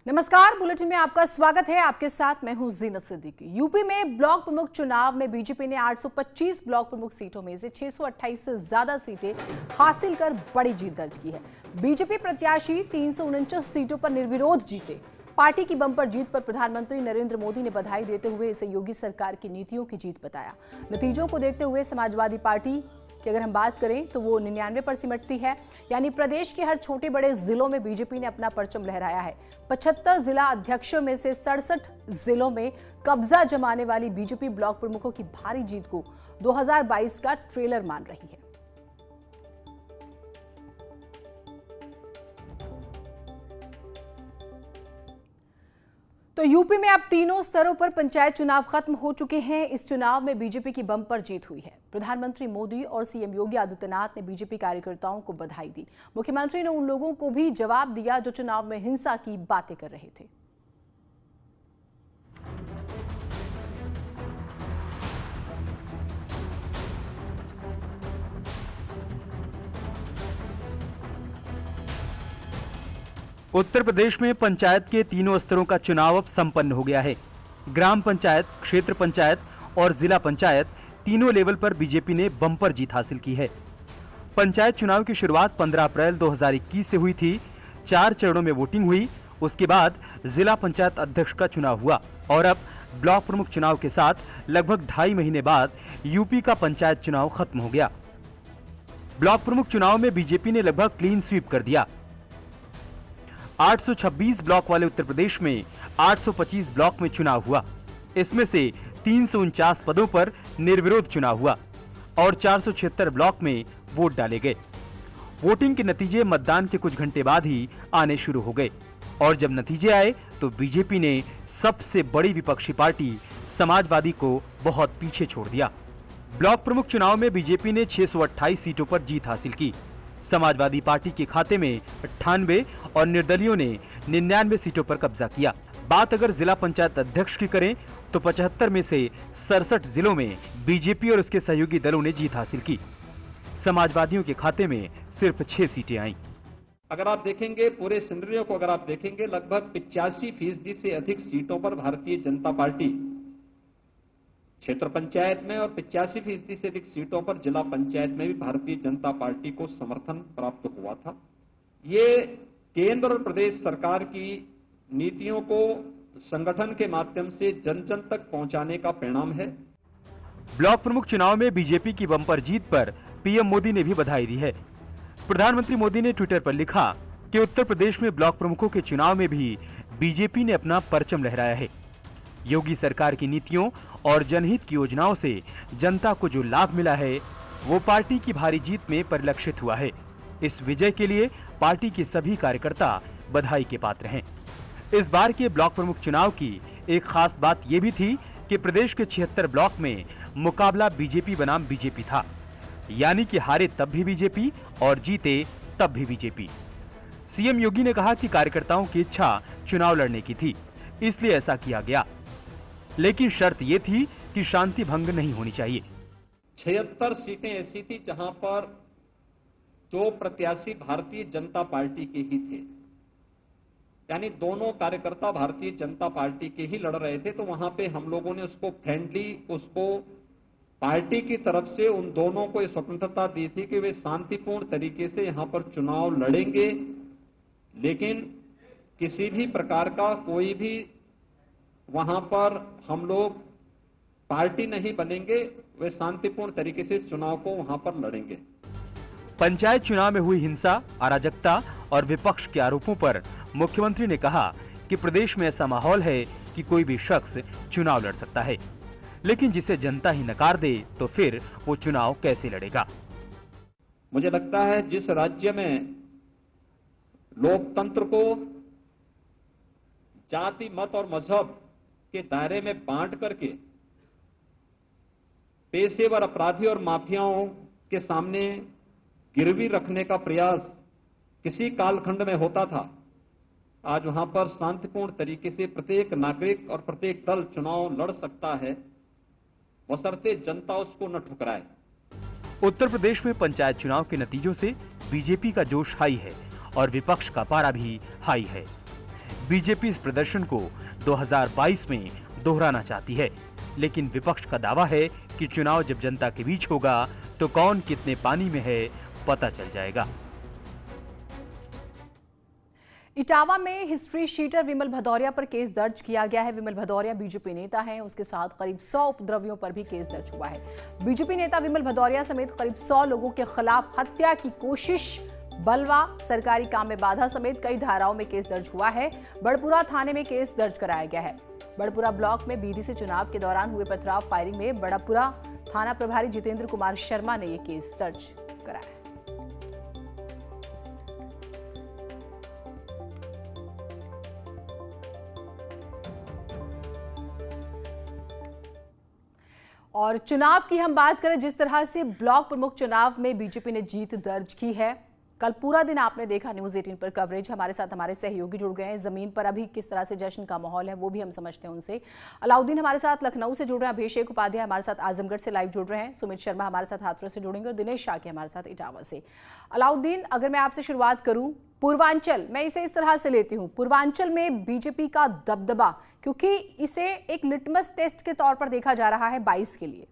नमस्कार, बुलेटिन में आपका स्वागत है। आपके साथ मैं हूं जीनत सिद्दीकी। यूपी में ब्लॉक प्रमुख चुनाव में बीजेपी ने 825 ब्लॉक प्रमुख सीटों में से 628 से ज्यादा सीटें हासिल कर बड़ी जीत दर्ज की है। बीजेपी प्रत्याशी 349 सीटों पर निर्विरोध जीते। पार्टी की बम्पर जीत पर प्रधानमंत्री नरेंद्र मोदी ने बधाई देते हुए इसे योगी सरकार की नीतियों की जीत बताया। नतीजों को देखते हुए समाजवादी पार्टी कि अगर हम बात करें तो वो 99 पर सिमटती है, यानी प्रदेश के हर छोटे बड़े जिलों में बीजेपी ने अपना परचम लहराया है। 75 जिला अध्यक्षों में से 67 जिलों में कब्जा जमाने वाली बीजेपी ब्लॉक प्रमुखों की भारी जीत को 2022 का ट्रेलर मान रही है। तो यूपी में अब तीनों स्तरों पर पंचायत चुनाव खत्म हो चुके हैं। इस चुनाव में बीजेपी की बम्पर जीत हुई है। प्रधानमंत्री मोदी और सीएम योगी आदित्यनाथ ने बीजेपी कार्यकर्ताओं को बधाई दी। मुख्यमंत्री ने उन लोगों को भी जवाब दिया जो चुनाव में हिंसा की बातें कर रहे थे। उत्तर प्रदेश में पंचायत के तीनों स्तरों का चुनाव अब संपन्न हो गया है। ग्राम पंचायत, क्षेत्र पंचायत और जिला पंचायत तीनों लेवल पर बीजेपी ने बम्पर जीत हासिल की है। पंचायत चुनाव की शुरुआत 15 अप्रैल 2021 से हुई थी। 4 चरणों में वोटिंग हुई। उसके बाद जिला पंचायत अध्यक्ष का चुनाव हुआ और अब ब्लॉक प्रमुख चुनाव के साथ लगभग 2.5 महीने बाद यूपी का पंचायत चुनाव खत्म हो गया। ब्लॉक प्रमुख चुनाव में बीजेपी ने लगभग क्लीन स्वीप कर दिया। 826 ब्लॉक वाले उत्तर प्रदेश में 825 ब्लॉक में चुनाव हुआ। इसमें से 349 पदों पर निर्विरोध चुनाव हुआ और 476 ब्लॉक में वोट डाले गए। वोटिंग के नतीजे मतदान के कुछ घंटे बाद ही आने शुरू हो गए और जब नतीजे आए तो बीजेपी ने सबसे बड़ी विपक्षी पार्टी समाजवादी को बहुत पीछे छोड़ दिया। ब्लॉक प्रमुख चुनाव में बीजेपी ने 628 सीटों पर जीत हासिल की। समाजवादी पार्टी के खाते में 98 और निर्दलियों ने 99 सीटों पर कब्जा किया। बात अगर जिला पंचायत अध्यक्ष की करें तो 75 में से 67 जिलों में बीजेपी और उसके सहयोगी दलों ने जीत हासिल की। समाजवादियों के खाते में सिर्फ 6 सीटें आईं। अगर आप देखेंगे पूरे सिनेरियो को, अगर आप देखेंगे लगभग 85% से अधिक सीटों पर भारतीय जनता पार्टी क्षेत्र पंचायत में और 85% से अधिक सीटों पर जिला पंचायत में भी भारतीय जनता पार्टी को समर्थन प्राप्त हुआ था। ये केंद्र और प्रदेश सरकार की नीतियों को संगठन के माध्यम से जन जन तक पहुंचाने का परिणाम है। ब्लॉक प्रमुख चुनाव में बीजेपी की बम्पर जीत पर पीएम मोदी ने भी बधाई दी है। प्रधानमंत्री मोदी ने ट्विटर पर लिखा कि उत्तर प्रदेश में ब्लॉक प्रमुखों के चुनाव में भी बीजेपी ने अपना परचम लहराया है। योगी सरकार की नीतियों और जनहित की योजनाओं से जनता को जो लाभ मिला है वो पार्टी की भारी जीत में परिलक्षित हुआ है। इस विजय के लिए पार्टी के सभी कार्यकर्ता बधाई के पात्र हैं। इस बार के ब्लॉक प्रमुख चुनाव की एक खास बात ये भी थी कि प्रदेश के 76 ब्लॉक में मुकाबला बीजेपी बनाम बीजेपी था, यानी कि हारे तब भी बीजेपी और जीते तब भी बीजेपी। सीएम योगी ने कहा कि कार्यकर्ताओं की इच्छा चुनाव लड़ने की थी, इसलिए ऐसा किया गया, लेकिन शर्त यह थी कि शांति भंग नहीं होनी चाहिए। 76 सीटें ऐसी थी जहां पर 2 प्रत्याशी भारतीय जनता पार्टी के ही थे, यानी दोनों कार्यकर्ता भारतीय जनता पार्टी के ही लड़ रहे थे। तो वहां पे हम लोगों ने उसको फ्रेंडली, उसको पार्टी की तरफ से उन दोनों को स्वतंत्रता दी थी कि वे शांतिपूर्ण तरीके से यहां पर चुनाव लड़ेंगे, लेकिन किसी भी प्रकार का कोई भी वहां पर हम लोग पार्टी नहीं बनेंगे, वे शांतिपूर्ण तरीके से इस चुनाव को वहां पर लड़ेंगे। पंचायत चुनाव में हुई हिंसा, अराजकता और विपक्ष के आरोपों पर मुख्यमंत्री ने कहा कि प्रदेश में ऐसा माहौल है कि कोई भी शख्स चुनाव लड़ सकता है, लेकिन जिसे जनता ही नकार दे तो फिर वो चुनाव कैसे लड़ेगा। मुझे लगता है जिस राज्य में लोकतंत्र को जाति, मत और मजहब के दायरे में बांट करके पेशेवर अपराधी और माफियाओं के सामने गिरवी रखने का प्रयास किसी कालखंड में होता था, आज वहां पर शांतिपूर्ण तरीके से प्रत्येक नागरिक और प्रत्येक दल चुनाव लड़ सकता है, बशर्ते जनता उसको न ठुकराए। उत्तर प्रदेश में पंचायत चुनाव के नतीजों से बीजेपी का जोश हाई है और विपक्ष का पारा भी हाई है। बीजेपी इस प्रदर्शन को 2022 में दोहराना चाहती है, लेकिन विपक्ष का दावा है कि चुनाव जब जनता के बीच होगा तो कौन कितने पानी में है पता चल जाएगा। इटावा में हिस्ट्री शीटर विमल भदौरिया पर केस दर्ज किया गया है। विमल भदौरिया बीजेपी नेता हैं, उसके साथ करीब 100 उपद्रवियों पर भी केस दर्ज हुआ है। बीजेपी नेता विमल भदौरिया समेत करीब 100 लोगों के खिलाफ हत्या की कोशिश, बलवा, सरकारी काम में बाधा समेत कई धाराओं में केस दर्ज हुआ है। बड़पुरा थाने में केस दर्ज कराया गया है। बड़पुरा ब्लॉक में बीडीसी चुनाव के दौरान हुए पथराव फायरिंग में बड़पुरा थाना प्रभारी जितेंद्र कुमार शर्मा ने यह केस दर्ज कराया। और चुनाव की हम बात करें, जिस तरह से ब्लॉक प्रमुख चुनाव में बीजेपी ने जीत दर्ज की है, कल पूरा दिन आपने देखा न्यूज़ 18 पर कवरेज। हमारे साथ हमारे सहयोगी जुड़ गए हैं। जमीन पर अभी किस तरह से जश्न का माहौल है वो भी हम समझते हैं उनसे। अलाउद्दीन हमारे साथ लखनऊ से जुड़ रहे हैं, अभिषेक उपाध्याय हमारे साथ आजमगढ़ से लाइव जुड़ रहे हैं, सुमित शर्मा हमारे साथ हाथरस से जुड़ेंगे और दिनेश शाक्य हमारे साथ इटावा से। अलाउद्दीन, अगर मैं आपसे शुरुआत करूं, पूर्वांचल, मैं इसे इस तरह से लेती हूं, पूर्वांचल में बीजेपी का दबदबा, क्योंकि इसे एक लिटमस टेस्ट के तौर पर देखा जा रहा है 22 के लिए।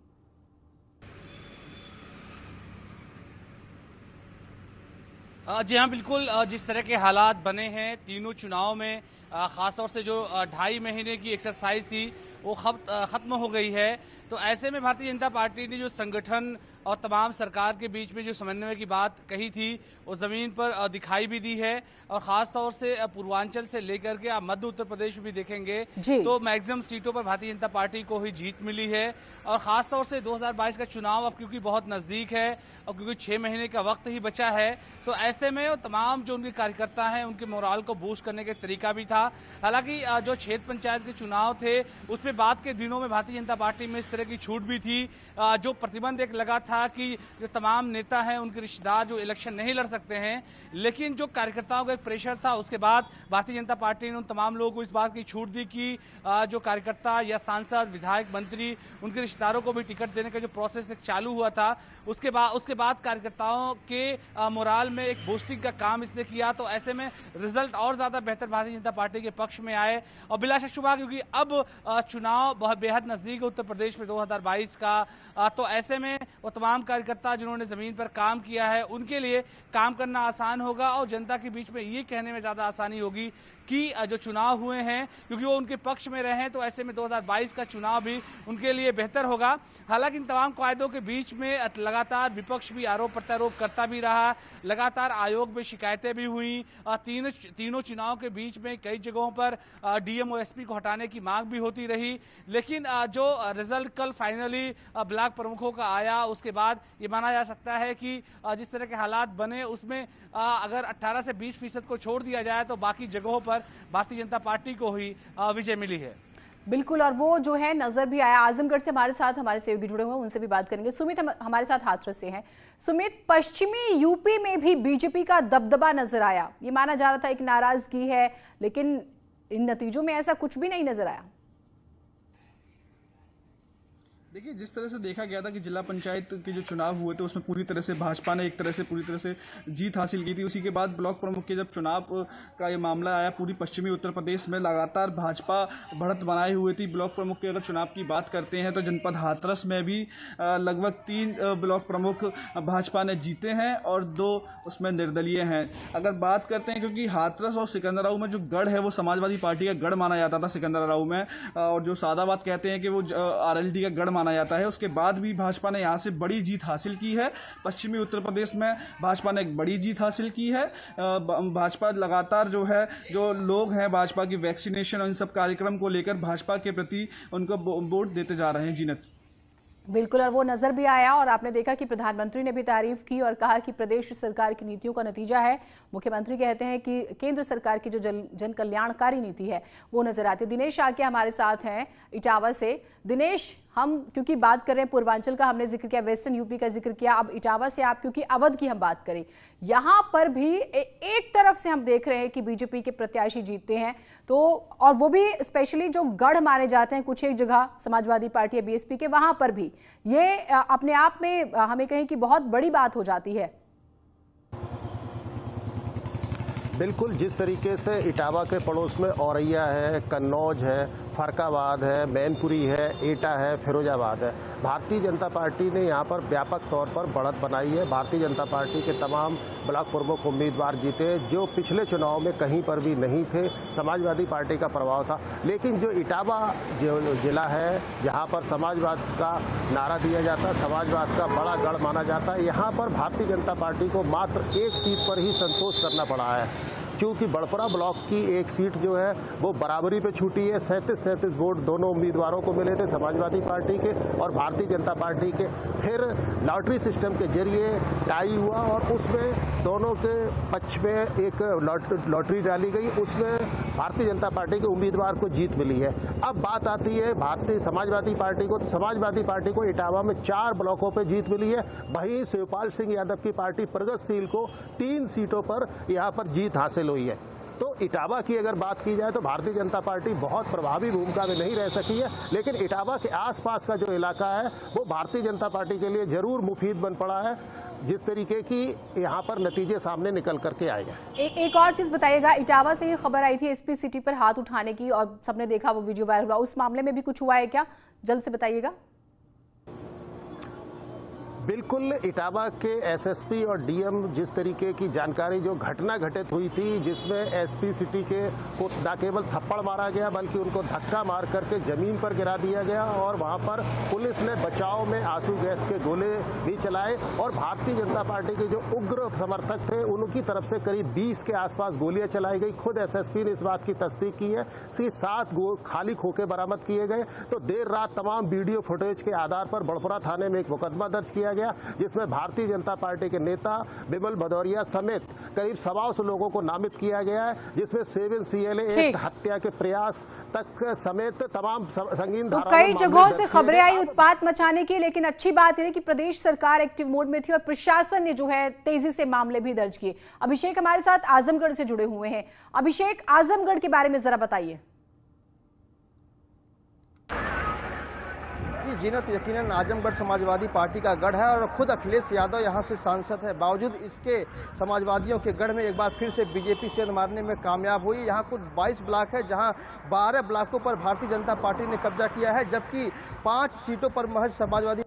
जी हाँ, बिल्कुल। जिस तरह के हालात बने हैं तीनों चुनाव में, ख़ासतौर से जो 2.5 महीने की एक्सरसाइज थी वो ख़त्म हो गई है। तो ऐसे में भारतीय जनता पार्टी ने जो संगठन और तमाम सरकार के बीच में जो समन्वय की बात कही थी वो ज़मीन पर दिखाई भी दी है। और ख़ास तौर से पूर्वांचल से लेकर के आप मध्य उत्तर प्रदेश में भी देखेंगे तो मैक्सिमम सीटों पर भारतीय जनता पार्टी को ही जीत मिली है। और ख़ास तौर से 2022 का चुनाव अब क्योंकि बहुत नज़दीक है और क्योंकि 6 महीने का वक्त ही बचा है, तो ऐसे में तमाम जो उनके कार्यकर्ता हैं उनके मोराल को बूस्ट करने का तरीका भी था। हालांकि जो क्षेत्र पंचायत के चुनाव थे उसमें बाद के दिनों में भारतीय जनता पार्टी में इस तरह की छूट भी थी। जो प्रतिबंध एक लगा था कि जो तमाम नेता हैं उनके रिश्तेदार जो इलेक्शन नहीं लड़ सकते हैं, लेकिन जो कार्यकर्ताओं का एक प्रेशर था उसके बाद भारतीय जनता पार्टी ने उन तमाम लोगों को इस बात की छूट दी कि जो कार्यकर्ता या सांसद, विधायक, मंत्री, उनके रिश्तेदारों को भी टिकट देने का जो प्रोसेस एक चालू हुआ था उसके बाद कार्यकर्ताओं के मोराल में एक बूस्टिंग का काम इसने किया। तो ऐसे में रिजल्ट और ज़्यादा बेहतर भारतीय जनता पार्टी के पक्ष में आए। और बिला शक शुबा क्योंकि अब चुनाव बहुत बेहद नज़दीक है उत्तर प्रदेश में 2022 का, तो ऐसे में वो तमाम कार्यकर्ता जिन्होंने ज़मीन पर काम किया है उनके लिए काम करना आसान होगा और जनता के बीच में ये कहने में ज़्यादा आसानी होगी कि जो चुनाव हुए हैं क्योंकि वो उनके पक्ष में रहे, तो ऐसे में 2022 का चुनाव भी उनके लिए बेहतर होगा। हालांकि इन तमाम कायदों के बीच में लगातार विपक्ष भी आरोप प्रत्यारोप करता भी रहा, लगातार आयोग में शिकायतें भी हुई। तीनों चुनाव के बीच में कई जगहों पर डीएम एसपी को हटाने की मांग भी होती रही, लेकिन जो रिजल्ट कल फाइनली ब्लॉक प्रमुखों का आया उसके बाद ये माना जा सकता है कि जिस तरह के हालात बने उसमें अगर 18 से 20% को छोड़ दिया जाए तो बाकी जगहों पर भारतीय जनता पार्टी को ही विजय मिली है। बिल्कुल, और वो जो है नजर भी आया। आजमगढ़ से हमारे साथ हमारे सहयोगी जुड़े हुए हैं, उनसे भी बात करेंगे। सुमित हमारे साथ हाथरस से हैं। सुमित, पश्चिमी यूपी में भी बीजेपी का दबदबा नजर आया। ये माना जा रहा था एक नाराजगी है, लेकिन इन नतीजों में ऐसा कुछ भी नहीं नजर आया। देखिए, जिस तरह से देखा गया था कि जिला पंचायत के जो चुनाव हुए थे उसमें पूरी तरह से भाजपा ने पूरी तरह से जीत हासिल की थी। उसी के बाद ब्लॉक प्रमुख के जब चुनाव का ये मामला आया, पूरी पश्चिमी उत्तर प्रदेश में लगातार भाजपा बढ़त बनाए हुए थी। ब्लॉक प्रमुख के अगर चुनाव की बात करते हैं तो जनपद हाथरस में भी लगभग 3 ब्लॉक प्रमुख भाजपा ने जीते हैं और 2 उसमें निर्दलीय हैं। अगर बात करते हैं, क्योंकि हाथरस और सिकंदराऊ में जो गढ़ है वो समाजवादी पार्टी का गढ़ माना जाता था सिकंदराऊ में, और जो सादाबाद कहते हैं कि वो आरएलडी का गढ़ माना जाता है, उसके बाद भी भाजपा ने यहां से बड़ी जीत हासिल की है। पश्चिमी उत्तर प्रदेश में भाजपा ने एक बड़ी जीत हासिल की है। भाजपा लगातार जो है, जो लोग हैं भाजपा की वैक्सीनेशन और इन सब कार्यक्रम को लेकर भाजपा के प्रति उनको वोट देते जा रहे हैं। जीनत, बिल्कुल, और वो नजर भी आया और आपने देखा कि प्रधानमंत्री ने भी तारीफ की और कहा कि प्रदेश सरकार की नीतियों का नतीजा है। मुख्यमंत्री कहते हैं कि केंद्र सरकार की जो जन कल्याणकारी नीति है वो नजर आती है। दिनेश शाक्य हमारे साथ हैं इटावा से। दिनेश, हम क्योंकि बात कर रहे हैं पूर्वांचल का, हमने जिक्र किया, वेस्टर्न यूपी का जिक्र किया, अब इटावा से आप क्योंकि अवध की हम बात करें, यहाँ पर भी एक तरफ से हम देख रहे हैं कि बीजेपी के प्रत्याशी जीतते हैं, तो और वो भी स्पेशली जो गढ़ माने जाते हैं कुछ एक जगह समाजवादी पार्टी या बीएसपी के, वहां पर भी ये अपने आप में हमें कहें कि बहुत बड़ी बात हो जाती है। बिल्कुल, जिस तरीके से इटावा के पड़ोस में औरैया है, कन्नौज है, फरकाबाद है, मैनपुरी है, एटा है, फिरोजाबाद है, भारतीय जनता पार्टी ने यहाँ पर व्यापक तौर पर बढ़त बनाई है। भारतीय जनता पार्टी के तमाम ब्लॉक प्रमुख उम्मीदवार जीते जो पिछले चुनाव में कहीं पर भी नहीं थे। समाजवादी पार्टी का प्रभाव था, लेकिन जो इटावा जो जिला है जहाँ पर समाजवाद का नारा दिया जाता है, समाजवाद का बड़ा गढ़ माना जाता है, यहाँ पर भारतीय जनता पार्टी को मात्र एक सीट पर ही संतोष करना पड़ा है, क्योंकि बड़परा ब्लॉक की एक सीट जो है वो बराबरी पे छूटी है। 37 वोट दोनों उम्मीदवारों को मिले थे, समाजवादी पार्टी के और भारतीय जनता पार्टी के। फिर लॉटरी सिस्टम के जरिए टाई हुआ और उसमें दोनों के पक्ष में एक लॉटरी डाली गई, उसमें भारतीय जनता पार्टी के उम्मीदवार को जीत मिली है। अब बात आती है भारतीय समाजवादी पार्टी को, तो समाजवादी पार्टी को इटावा में 4 ब्लॉकों पर जीत मिली है। वहीं शिवपाल सिंह यादव की पार्टी प्रगतिशील को 3 सीटों पर यहाँ पर जीत हासिल हुई है। तो इटावा की अगर बात की जाए तो भारतीय जनता पार्टी बहुत प्रभावी भूमिका में नहीं रह सकी है, लेकिन इटावा के आसपास का जो इलाका है वो भारतीय जनता पार्टी के लिए जरूर मुफीद बन पड़ा है, जिस तरीके की यहाँ पर नतीजे सामने निकल करके आए हैं। एक और चीज बताइएगा, इटावा से ये खबर आई थी एसपी सिटी पर हाथ उठाने की और सबने देखा वो वीडियो वायरल हुआ, उस मामले में भी कुछ हुआ है क्या? जल्द से बताइएगा। बिल्कुल, इटावा के एसएसपी और डीएम जिस तरीके की जानकारी जो घटना घटित हुई थी, जिसमें एसपी सिटी के को न केवल थप्पड़ मारा गया बल्कि उनको धक्का मार करके जमीन पर गिरा दिया गया और वहां पर पुलिस ने बचाव में आंसू गैस के गोले भी चलाए और भारतीय जनता पार्टी के जो उग्र समर्थक थे उनकी तरफ से करीब 20 के आसपास गोलियां चलाई गई। खुद एसएसपी ने इस बात की तस्दीक की है। 7 खाली खोखे बरामद किए गए। तो देर रात तमाम वीडियो फुटेज के आधार पर बड़परा थाने में एक मुकदमा दर्ज किया गया, जिसमें भारतीय जनता पार्टी के नेता बिमल भदौरिया समेत करीब 125 लोगों को नामित किया गया है, जिसमें 7 CLA हत्या के प्रयास तक समेत तमाम संगीन धाराओं में कई जगहों से खबरें आई उत्पात मचाने की, लेकिन अच्छी बात यह कि प्रदेश सरकार एक्टिव मोड में थी और प्रशासन ने जो है तेजी से मामले भी दर्ज किए। अभिषेक हमारे साथ आजमगढ़ से जुड़े हुए हैं। अभिषेक, आजमगढ़ के बारे में जरा बताइए। जीनत, यकीनन आजमगढ़ समाजवादी पार्टी का गढ़ है और खुद अखिलेश यादव यहां से सांसद है। बावजूद इसके समाजवादियों के गढ़ में एक बार फिर से बीजेपी सेंध मारने में कामयाब हुई। यहां कुल 22 ब्लॉक है, जहां 12 ब्लॉकों पर भारतीय जनता पार्टी ने कब्जा किया है, जबकि 5 सीटों पर महज समाजवादी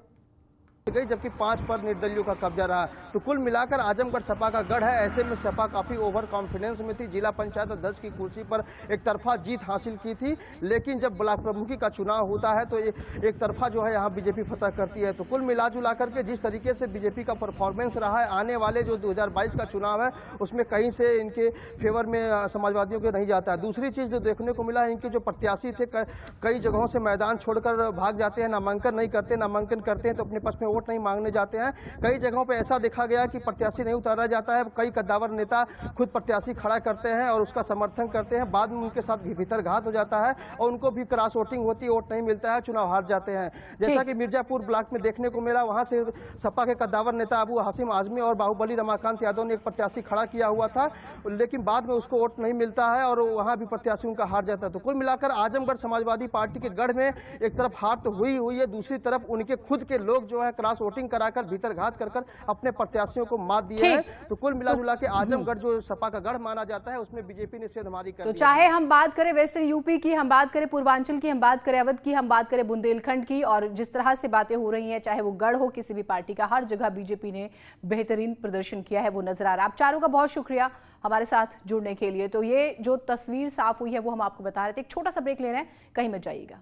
गई, जबकि 5 पर निर्दलियों का कब्जा रहा। तो कुल मिलाकर आजमगढ़ सपा का गढ़ है। ऐसे में सपा काफी ओवर कॉन्फिडेंस में थी। जिला पंचायत अध्यक्ष की कुर्सी पर एक तरफा जीत हासिल की थी, लेकिन जब ब्लॉक प्रमुखी का चुनाव होता है तो एक तरफा जो है यहाँ बीजेपी फतह करती है। तो कुल मिलाजुला करके जिस तरीके से बीजेपी का परफॉर्मेंस रहा है, आने वाले जो 2022 का चुनाव है उसमें कहीं से इनके फेवर में समाजवादियों के नहीं जाता है। दूसरी चीज जो देखने को मिला है, इनके जो प्रत्याशी थे कई जगहों से मैदान छोड़कर भाग जाते हैं, नामांकन नहीं करते, नामांकन करते हैं तो अपने पक्ष में वोट नहीं मांगने जाते हैं। कई जगहों पे ऐसा देखा गया कि प्रत्याशी नहीं उतारा जाता है। कई कद्दावर नेता खुद प्रत्याशी खड़ा करते हैं और उसका समर्थन करते हैं, बाद में उनके साथ भीतर घात हो जाता है और उनको भी क्रॉस वोटिंग होती है, वोट नहीं मिलता है, चुनाव हार जाते हैं। जैसा कि मिर्जापुर ब्लॉक में देखने को मिला, वहां से सपा के कद्दावर नेता अबू हासिम आजमी और बाहुबली रमाकांत यादव ने एक प्रत्याशी खड़ा किया हुआ था, लेकिन बाद में उसको वोट नहीं मिलता है और वहां भी प्रत्याशी उनका हार जाता है। तो कुल मिलाकर आजमगढ़ समाजवादी पार्टी के गढ़ में एक तरफ हार तो हुई है, दूसरी तरफ उनके खुद के लोग जो है क्रॉस वोटिंग कराकर भीतर घात कर अपने प्रत्याशियों को मात दिए हैं। तो कुल मिलाजुला के आजमगढ़ जो सपा का गढ़ माना जाता है उसमें बीजेपी ने सेंधमारी कर तो चाहे हम बात करें वेस्टर्न यूपी की, हम बात करें पूर्वांचल की, हम बात करें अवध की, हम बात करें बुंदेलखंड की, और जिस तरह से बातें हो रही हैं, चाहे वो गढ़ हो किसी भी पार्टी का, हर जगह बीजेपी ने बेहतरीन प्रदर्शन किया है, वो नजर आ रहा है। आप चारों का बहुत शुक्रिया हमारे साथ जुड़ने के लिए। तो ये जो तस्वीर साफ हुई है वो हम आपको बता रहे थे। एक छोटा सा ब्रेक ले रहे हैं, कहीं मत जाइएगा।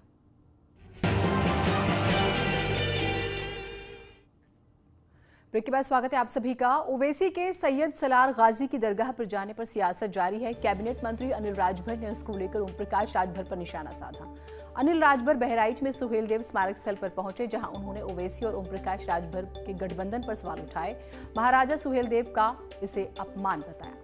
ब्रेक के बाद स्वागत है आप सभी का। ओवैसी के सैयद सलार गाजी की दरगाह पर जाने पर सियासत जारी है। कैबिनेट मंत्री अनिल राजभर ने इसको लेकर ओम प्रकाश राजभर पर निशाना साधा। अनिल राजभर बहराइच में सुहेलदेव स्मारक स्थल पर पहुंचे, जहां उन्होंने ओवैसी और ओम प्रकाश राजभर के गठबंधन पर सवाल उठाए। महाराजा सुहेलदेव का इसे अपमान बताया।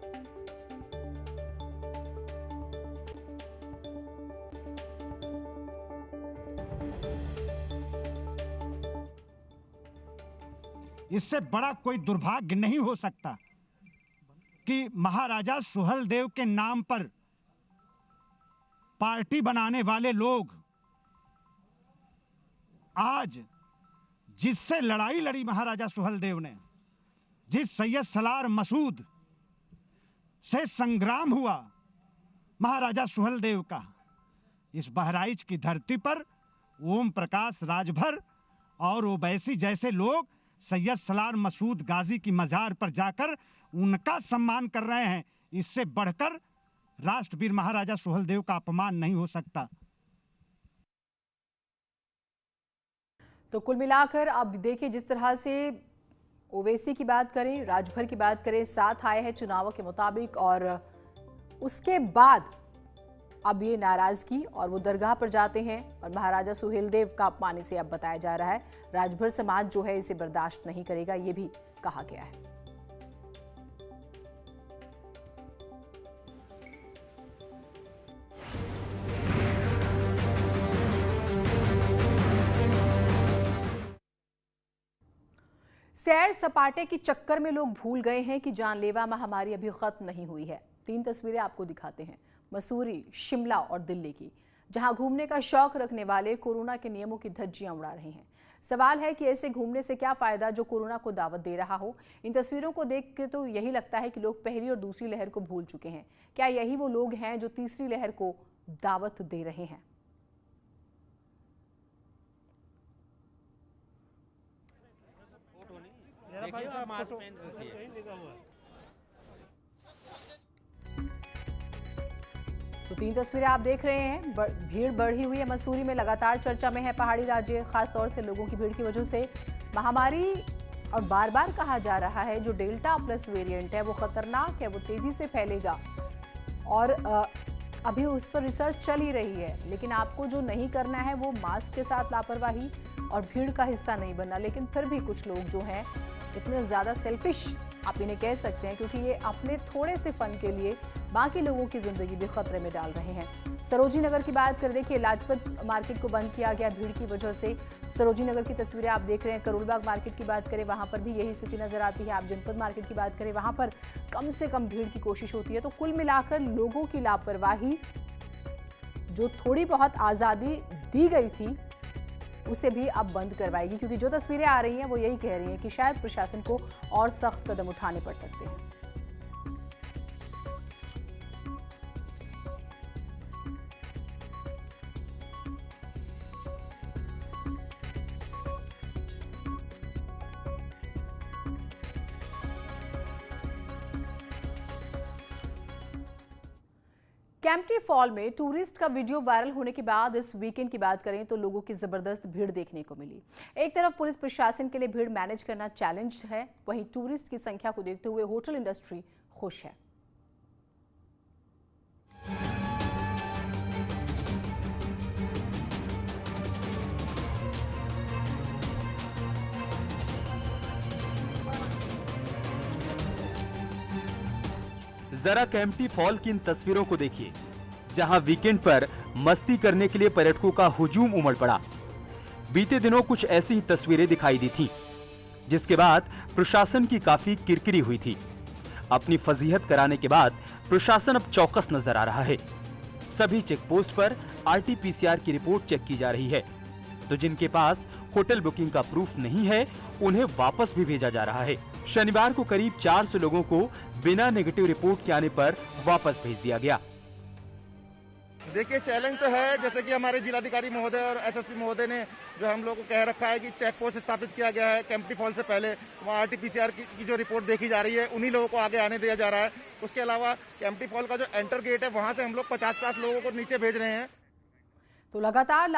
इससे बड़ा कोई दुर्भाग्य नहीं हो सकता कि महाराजा सुहेलदेव के नाम पर पार्टी बनाने वाले लोग आज जिससे लड़ाई लड़ी महाराजा सुहेलदेव ने, जिस सैयद सलार मसूद से संग्राम हुआ महाराजा सुहेलदेव का, इस बहराइच की धरती पर ओम प्रकाश राजभर और ओवैसी जैसे लोग सैयद सलार मसूद गाजी की मजार पर जाकर उनका सम्मान कर रहे हैं। इससे बढ़कर राष्ट्रवीर महाराजा सुहेलदेव का अपमान नहीं हो सकता। तो कुल मिलाकर अब देखिए, जिस तरह से ओवैसी की बात करें, राजभर की बात करें, साथ आए हैं चुनावों के मुताबिक, और उसके बाद अब ये नाराजगी और वो दरगाह पर जाते हैं और महाराजा सुहेलदेव का अपमान इसे अब बताया जा रहा है। राजभर समाज जो है इसे बर्दाश्त नहीं करेगा, ये भी कहा गया है। सैर सपाटे के चक्कर में लोग भूल गए हैं कि जानलेवा महामारी अभी खत्म नहीं हुई है। 3 तस्वीरें आपको दिखाते हैं, मसूरी, शिमला और दिल्ली की, जहां घूमने का शौक रखने वाले कोरोना के नियमों की धज्जियां उड़ा रहे हैं। सवाल है कि ऐसे घूमने से क्या फायदा जो कोरोना को दावत दे रहा हो। इन तस्वीरों को देख के तो यही लगता है कि लोग पहली और दूसरी लहर को भूल चुके हैं। क्या यही वो लोग हैं जो तीसरी लहर को दावत दे रहे हैं? तो 3 तस्वीरें आप देख रहे हैं। भीड़ बढ़ी हुई है मसूरी में, लगातार चर्चा में है पहाड़ी राज्य, खासतौर से लोगों की भीड़ की वजह से। महामारी, और बार बार कहा जा रहा है, जो डेल्टा प्लस वेरिएंट है वो खतरनाक है, वो तेजी से फैलेगा और अभी उस पर रिसर्च चल ही रही है। लेकिन आपको जो नहीं करना है वो मास्क के साथ लापरवाही और भीड़ का हिस्सा नहीं बनना। लेकिन फिर भी कुछ लोग जो हैं इतने ज़्यादा सेल्फिश आप इन्हें कह सकते हैं, क्योंकि ये अपने थोड़े से फन के लिए बाकी लोगों की ज़िंदगी भी खतरे में डाल रहे हैं। सरोजी नगर की बात कर, देखिए लाजपत मार्केट को बंद किया गया भीड़ की वजह से। सरोजी नगर की तस्वीरें आप देख रहे हैं। करोलबाग मार्केट की बात करें, वहाँ पर भी यही स्थिति नजर आती है। आप जनपद मार्केट की बात करें, वहाँ पर कम से कम भीड़ की कोशिश होती है। तो कुल मिलाकर लोगों की लापरवाही, जो थोड़ी बहुत आज़ादी दी गई थी उसे भी अब बंद करवाएगी, क्योंकि जो तस्वीरें आ रही हैं वो यही कह रही हैं कि शायद प्रशासन को और सख्त कदम उठाने पड़ सकते हैं। केम्प्टी फॉल में टूरिस्ट का वीडियो वायरल होने के बाद इस वीकेंड की बात करें तो लोगों की जबरदस्त भीड़ देखने को मिली। एक तरफ पुलिस प्रशासन के लिए भीड़ मैनेज करना चैलेंज है, वहीं टूरिस्ट की संख्या को देखते हुए होटल इंडस्ट्री खुश है। जरा केम्प्टी फॉल की इन तस्वीरों को देखिए, जहां वीकेंड पर मस्ती करने के लिए पर्यटकों का हुजूम उमड़ पड़ा। बीते दिनों कुछ ऐसी ही तस्वीरें दिखाई दी थी, जिसके बाद प्रशासन की काफी किरकिरी हुई थी। अपनी फजीहत कराने के बाद प्रशासन अब चौकस नजर आ रहा है। सभी चेकपोस्ट पर RT-PCR की रिपोर्ट चेक की जा रही है, तो जिनके पास होटल बुकिंग का प्रूफ नहीं है उन्हें वापस भी भेजा जा रहा है। शनिवार को करीब 400 लोगों को बिना नेगेटिव रिपोर्ट के आने पर वापस भेज दिया गया। देखिए, चैलेंज तो है, जैसे कि हमारे जिलाधिकारी महोदय और SSP महोदय ने जो हम लोग को कह रखा है कि चेक पोस्ट स्थापित किया गया है केम्प्टी फॉल से पहले, वहाँ RT-PCR की जो रिपोर्ट देखी जा रही है उन्हीं लोगों को आगे आने दिया जा रहा है। उसके अलावा केम्प्टी फॉल का जो एंटर गेट है वहाँ से हम लोग 50-50 लोगों को नीचे भेज रहे हैं। तो लगातार